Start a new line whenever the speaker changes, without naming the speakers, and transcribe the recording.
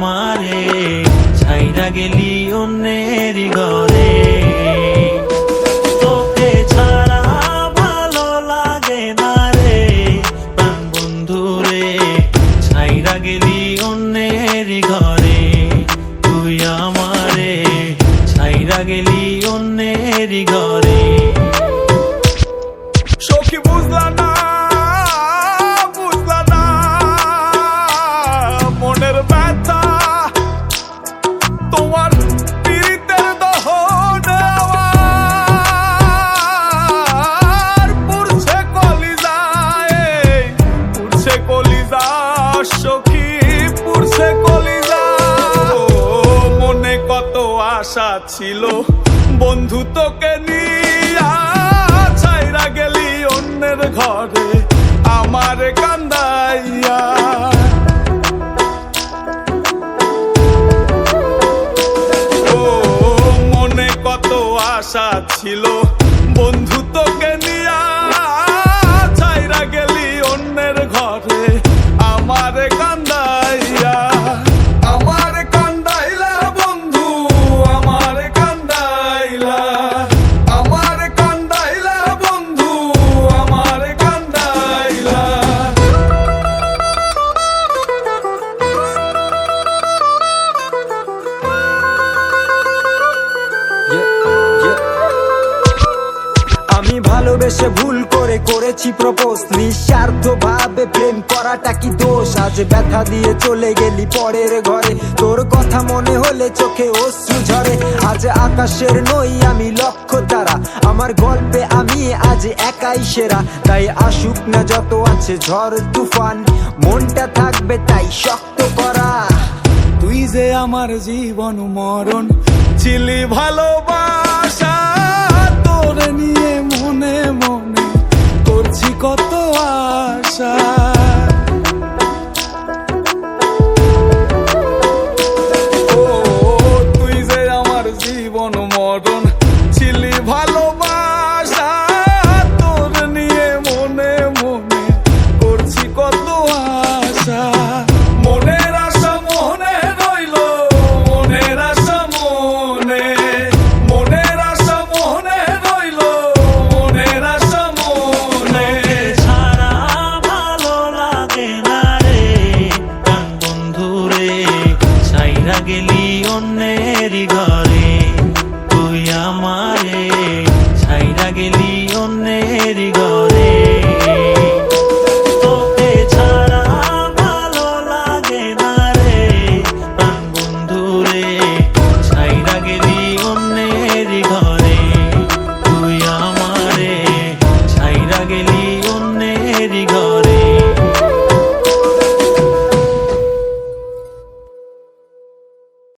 আমারে ছাইরা গেলি অন্যের ঘরে। তোকে ছাড়া ভালো লাগে না রে প্রাণ বন্ধু রে, ছাইরা গেলি অন্যের ঘরে। তুই আমারে ছাইরা গেলি অন্যের ঘরে।
সখী বুঝলা না, বুঝলা না মনের ব্যথা, তোমার পীড়িতের দহন আমার পুড়ছে কলিজায়, পুড়ছে কলিজা সখী, পুড়ছে কলিজা। মনে কত আশা ছিল বন্ধু তোকে নিয়া, ছাইরা গেলি অন্যের ঘরে আমার কান্দাইয়া। ও মনে কত আশা ছিল বন্ধু তোকে নিয়া, ছাইরা গেলি অন্যের ঘরে আমার কান্দাইয়া। আমার কান্দাইলা বন্ধু, আমার কান্দাইলা, আমার কান্দাইলা বন্ধু, আমার কান্দাইলা।
আমি ভালোবেসে ভুল করে করেছি প্রপোজ, নিঃস্বার্থ ভাবে প্রেম করাটা কি দোষ? আজ ব্যথা দিয়ে চলে গেলি পরের ঘরে, তোর কথা মনে হলে চোখে অশ্রু ঝরে। আজ আকাশের নই আমি লক্ষ্য তারা, আমার গল্পে আমি আজ একাই সেরা। তাই আসুক না যত আছে ঝড় তুফান, মনটা থাকবে তাই শক্ত করা।
তুই যে আমার জীবন মরণ ছিলি ভালোবাসা, তোরে নিয়ে মনে মনে করছি কত আশা। ও তুই যে আমার জীবন মরণ ছিলি ভালোবাসা, তোরে নিয়ে মনে মনে করছি কত আশা। মনের আশা মনে রইল, মনের আশা মনে, মনের আশা মনে রইল, মনের আশা মনে।
ছাড়া ভালো লাগে না রে প্রাণ বন্ধু রে, ছাইরা গেলি অন্যের ঘরে। তুই আমারে ছাইরা গেলি অন্যের ঘরে।